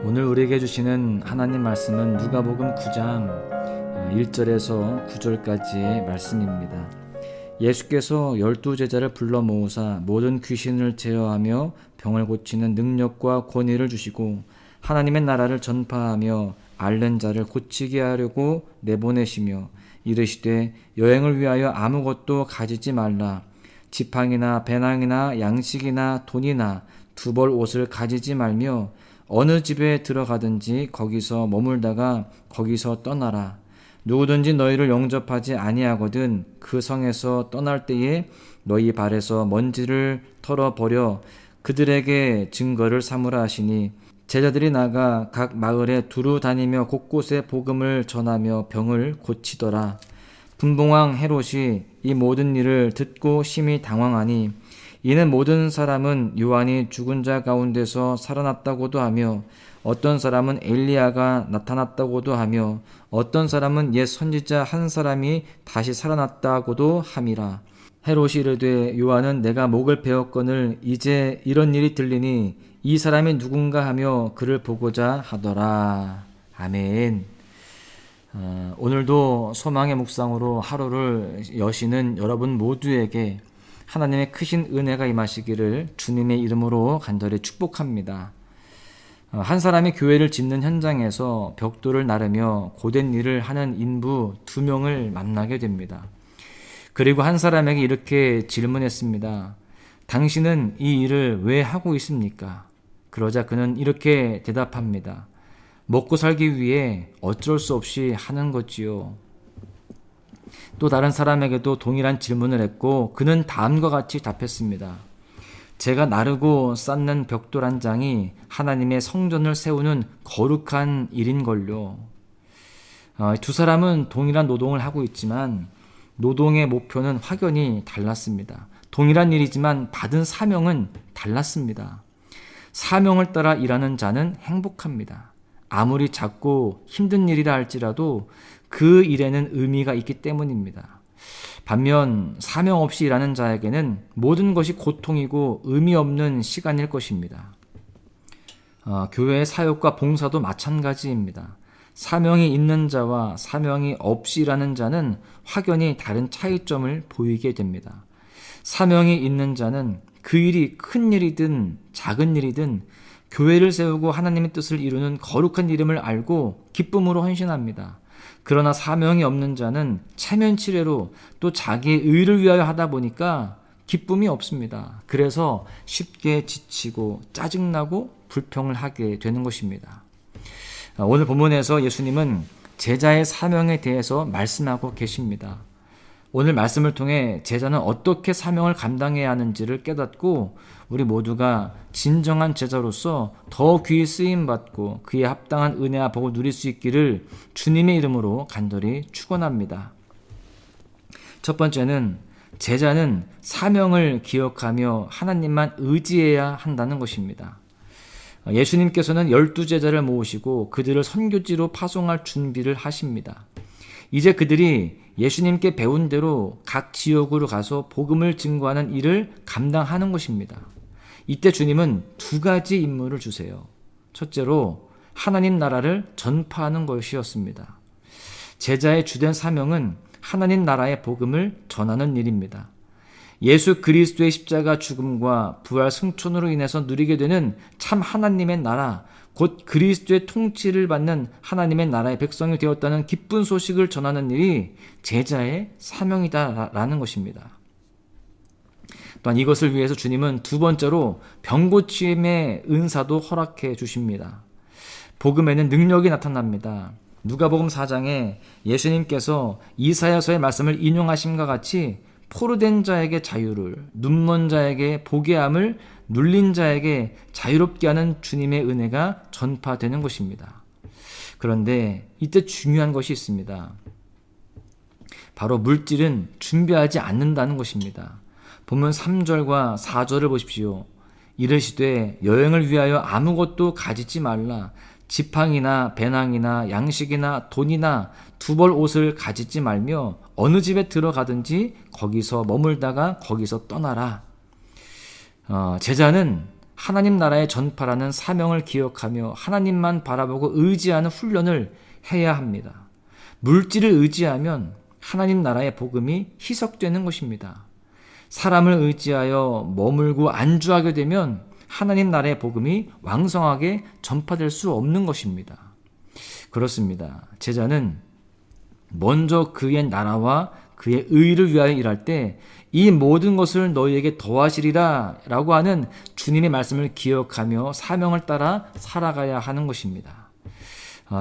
오늘 우리에게 주시는 하나님 말씀은 누가복음 9장 1절에서 9절까지의 말씀입니다. 예수께서 12제자를 불러 모으사 모든 귀신을 제어하며 병을 고치는 능력과 권위를 주시고 하나님의 나라를 전파하며 앓는 자를 고치게 하려고 내보내시며 이르시되 여행을 위하여 아무것도 가지지 말라. 지팡이나 배낭이나 양식이나 돈이나 두 벌 옷을 가지지 말며 어느 집에 들어가든지 거기서 머물다가 거기서 떠나라. 누구든지 너희를 영접하지 아니하거든 그 성에서 떠날 때에 너희 발에서 먼지를 털어버려 그들에게 증거를 삼으라 하시니 제자들이 나가 각 마을에 두루 다니며 곳곳에 복음을 전하며 병을 고치더라. 분봉왕 헤롯이 이 모든 일을 듣고 심히 당황하니 이는 모든 사람은 요한이 죽은 자 가운데서 살아났다고도 하며 어떤 사람은 엘리야가 나타났다고도 하며 어떤 사람은 옛 선지자 한 사람이 다시 살아났다고도 함이라. 헤롯이 이르되 요한은 내가 목을 베었거늘 이제 이런 일이 들리니 이 사람이 누군가 하며 그를 보고자 하더라. 아멘. 오늘도 소망의 묵상으로 하루를 여시는 여러분 모두에게 하나님의 크신 은혜가 임하시기를 주님의 이름으로 간절히 축복합니다. 한 사람이 교회를 짓는 현장에서 벽돌을 나르며 고된 일을 하는 인부 2명을 만나게 됩니다. 그리고 한 사람에게 이렇게 질문했습니다. 당신은 이 일을 왜 하고 있습니까? 그러자 그는 이렇게 대답합니다. 먹고 살기 위해 어쩔 수 없이 하는 거지요. 또 다른 사람에게도 동일한 질문을 했고 그는 다음과 같이 답했습니다. 제가 나르고 쌓는 벽돌 한 장이 하나님의 성전을 세우는 거룩한 일인걸요. 두 사람은 동일한 노동을 하고 있지만 노동의 목표는 확연히 달랐습니다. 동일한 일이지만 받은 사명은 달랐습니다. 사명을 따라 일하는 자는 행복합니다. 아무리 작고 힘든 일이라 할지라도 그 일에는 의미가 있기 때문입니다. 반면 사명 없이 일하는 자에게는 모든 것이 고통이고 의미 없는 시간일 것입니다. 교회의 사역과 봉사도 마찬가지입니다. 사명이 있는 자와 사명이 없이 일하는 자는 확연히 다른 차이점을 보이게 됩니다. 사명이 있는 자는 그 일이 큰 일이든 작은 일이든 교회를 세우고 하나님의 뜻을 이루는 거룩한 이름을 알고 기쁨으로 헌신합니다. 그러나 사명이 없는 자는 체면치레로 또 자기의 의를 위하여 하다 보니까 기쁨이 없습니다. 그래서 쉽게 지치고 짜증나고 불평을 하게 되는 것입니다. 오늘 본문에서 예수님은 제자의 사명에 대해서 말씀하고 계십니다. 오늘 말씀을 통해 제자는 어떻게 사명을 감당해야 하는지를 깨닫고 우리 모두가 진정한 제자로서 더 귀히 쓰임받고 그에 합당한 은혜와 복을 누릴 수 있기를 주님의 이름으로 간절히 축원합니다. 첫 번째는 제자는 사명을 기억하며 하나님만 의지해야 한다는 것입니다. 예수님께서는 12제자를 모으시고 그들을 선교지로 파송할 준비를 하십니다. 이제 그들이 예수님께 배운 대로 각 지역으로 가서 복음을 증거하는 일을 감당하는 것입니다. 이때 주님은 2가지 임무를 주세요. 첫째로 하나님 나라를 전파하는 것이었습니다. 제자의 주된 사명은 하나님 나라의 복음을 전하는 일입니다. 예수 그리스도의 십자가 죽음과 부활 승천으로 인해서 누리게 되는 참 하나님의 나라, 곧 그리스도의 통치를 받는 하나님의 나라의 백성이 되었다는 기쁜 소식을 전하는 일이 제자의 사명이다라는 것입니다. 또한 이것을 위해서 주님은 2번째로 병고침의 은사도 허락해 주십니다. 복음에는 능력이 나타납니다. 누가복음 4장에 예수님께서 이사야서의 말씀을 인용하심과 같이 포로된 자에게 자유를, 눈먼 자에게 보게 함을, 눌린 자에게 자유롭게 하는 주님의 은혜가 전파되는 것입니다. 그런데 이때 중요한 것이 있습니다. 바로 물질은 준비하지 않는다는 것입니다. 본문 3절과 4절을 보십시오. 이르시되 여행을 위하여 아무것도 가지지 말라. 지팡이나 배낭이나 양식이나 돈이나 두 벌 옷을 가지지 말며 어느 집에 들어가든지 거기서 머물다가 거기서 떠나라. 제자는 하나님 나라의 전파라는 사명을 기억하며 하나님만 바라보고 의지하는 훈련을 해야 합니다. 물질을 의지하면 하나님 나라의 복음이 희석되는 것입니다. 사람을 의지하여 머물고 안주하게 되면 하나님 나라의 복음이 왕성하게 전파될 수 없는 것입니다. 그렇습니다. 제자는 먼저 그의 나라와 그의 의를 위하여 일할 때 이 모든 것을 너희에게 더하시리라 라고 하는 주님의 말씀을 기억하며 사명을 따라 살아가야 하는 것입니다.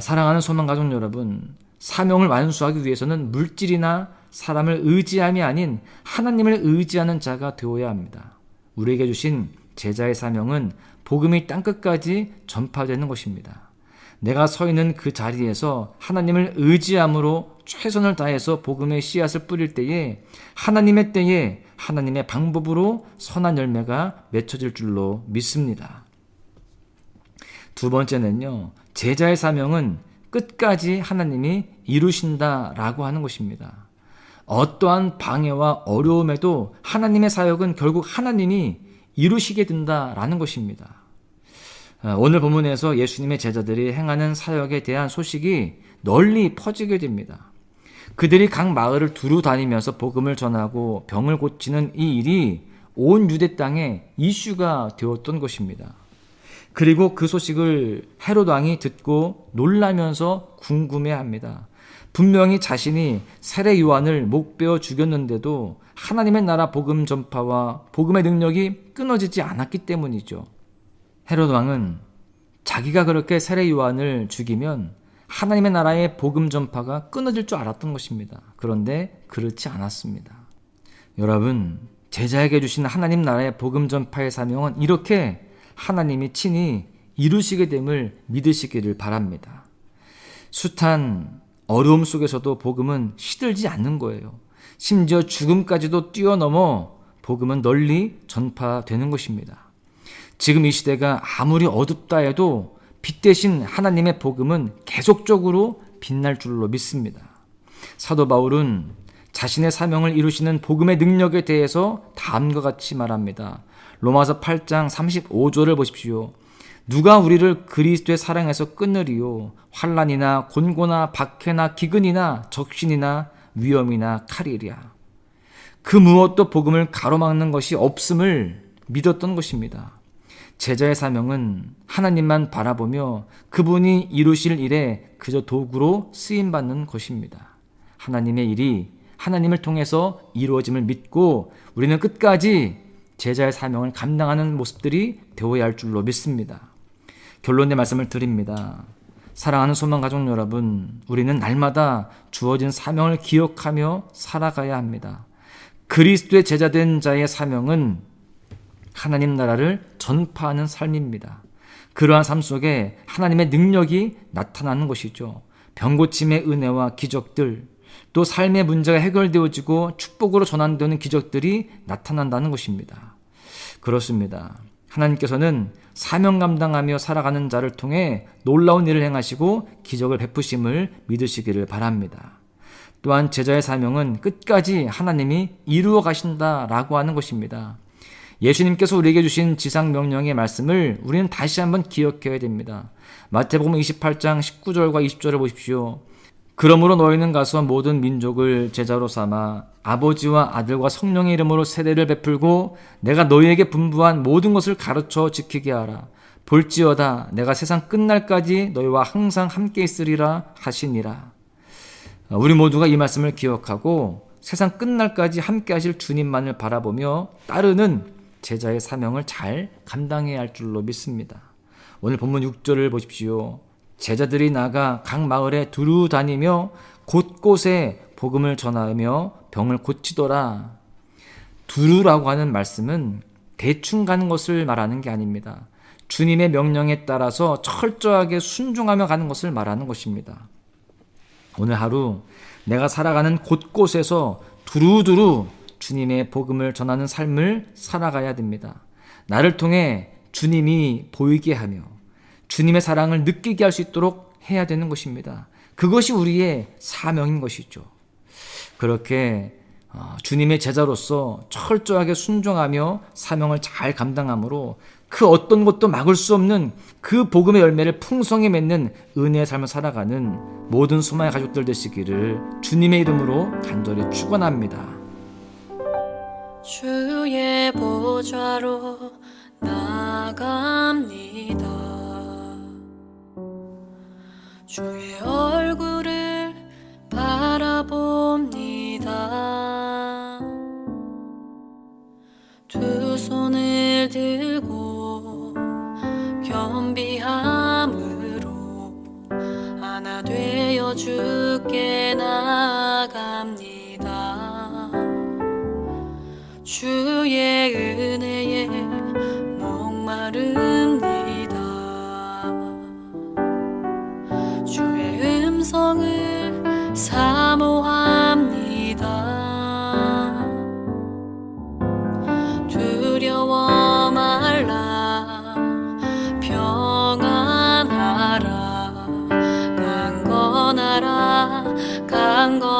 사랑하는 소망가족 여러분, 사명을 완수하기 위해서는 물질이나 사람을 의지함이 아닌 하나님을 의지하는 자가 되어야 합니다. 우리에게 주신 제자의 사명은 복음이 땅끝까지 전파되는 것입니다. 내가 서 있는 그 자리에서 하나님을 의지함으로 최선을 다해서 복음의 씨앗을 뿌릴 때에 하나님의 때에 하나님의 방법으로 선한 열매가 맺혀질 줄로 믿습니다. 두 번째는요, 제자의 사명은 끝까지 하나님이 이루신다라고 하는 것입니다. 어떠한 방해와 어려움에도 하나님의 사역은 결국 하나님이 이루시게 된다라는 것입니다. 오늘 본문에서 예수님의 제자들이 행하는 사역에 대한 소식이 널리 퍼지게 됩니다. 그들이 각 마을을 두루 다니면서 복음을 전하고 병을 고치는 이 일이 온 유대 땅에 이슈가 되었던 것입니다. 그리고 그 소식을 헤롯 왕이 듣고 놀라면서 궁금해합니다. 분명히 자신이 세례 요한을 목베어 죽였는데도 하나님의 나라 복음 전파와 복음의 능력이 끊어지지 않았기 때문이죠. 헤롯 왕은 자기가 그렇게 세례 요한을 죽이면 하나님의 나라의 복음 전파가 끊어질 줄 알았던 것입니다. 그런데 그렇지 않았습니다. 여러분, 제자에게 주신 하나님 나라의 복음 전파의 사명은 이렇게 하나님이 친히 이루시게 됨을 믿으시기를 바랍니다. 숱한 어려움 속에서도 복음은 시들지 않는 거예요. 심지어 죽음까지도 뛰어넘어 복음은 널리 전파되는 것입니다. 지금 이 시대가 아무리 어둡다 해도 빛 대신 하나님의 복음은 계속적으로 빛날 줄로 믿습니다. 사도 바울은 자신의 사명을 이루시는 복음의 능력에 대해서 다음과 같이 말합니다. 로마서 8장 35절을 보십시오. 누가 우리를 그리스도의 사랑에서 끊으리요? 환난이나 곤고나 박해나 기근이나 적신이나 위험이나 칼이랴. 그 무엇도 복음을 가로막는 것이 없음을 믿었던 것입니다. 제자의 사명은 하나님만 바라보며 그분이 이루실 일에 그저 도구로 쓰임받는 것입니다. 하나님의 일이 하나님을 통해서 이루어짐을 믿고 우리는 끝까지 제자의 사명을 감당하는 모습들이 되어야 할 줄로 믿습니다. 결론의 말씀을 드립니다. 사랑하는 소망가족 여러분, 우리는 날마다 주어진 사명을 기억하며 살아가야 합니다. 그리스도의 제자된 자의 사명은 하나님 나라를 전파하는 삶입니다. 그러한 삶 속에 하나님의 능력이 나타나는 것이죠. 병고침의 은혜와 기적들, 또 삶의 문제가 해결되어지고 축복으로 전환되는 기적들이 나타난다는 것입니다. 그렇습니다. 하나님께서는 사명 감당하며 살아가는 자를 통해 놀라운 일을 행하시고 기적을 베푸심을 믿으시기를 바랍니다. 또한 제자의 사명은 끝까지 하나님이 이루어 가신다라고 하는 것입니다. 예수님께서 우리에게 주신 지상 명령의 말씀을 우리는 다시 한번 기억해야 됩니다. 마태복음 28장 19절과 20절을 보십시오. 그러므로 너희는 가서 모든 민족을 제자로 삼아 아버지와 아들과 성령의 이름으로 세례를 베풀고 내가 너희에게 분부한 모든 것을 가르쳐 지키게 하라. 볼지어다 내가 세상 끝날까지 너희와 항상 함께 있으리라 하시니라. 우리 모두가 이 말씀을 기억하고 세상 끝날까지 함께 하실 주님만을 바라보며 따르는 제자의 사명을 잘 감당해야 할 줄로 믿습니다. 오늘 본문 6절을 보십시오. 제자들이 나가 각 마을에 두루 다니며 곳곳에 복음을 전하며 병을 고치더라. 두루라고 하는 말씀은 대충 가는 것을 말하는 게 아닙니다. 주님의 명령에 따라서 철저하게 순종하며 가는 것을 말하는 것입니다. 오늘 하루 내가 살아가는 곳곳에서 두루두루 주님의 복음을 전하는 삶을 살아가야 됩니다. 나를 통해 주님이 보이게 하며 주님의 사랑을 느끼게 할 수 있도록 해야 되는 것입니다. 그것이 우리의 사명인 것이죠. 그렇게 주님의 제자로서 철저하게 순종하며 사명을 잘 감당함으로 그 어떤 것도 막을 수 없는 그 복음의 열매를 풍성히 맺는 은혜의 삶을 살아가는 모든 소망의 가족들 되시기를 주님의 이름으로 간절히 축원합니다. 주의 보좌로 나아갑니다. 주의 얼굴을 바라봅니다. 두 손을 들고 겸비함으로 하나 되어 주께 나아갑니다. 주의 은혜에 목마릅니다. 주의 음성을 사모합니다. 두려워 말라 평안하라 강건하라 강건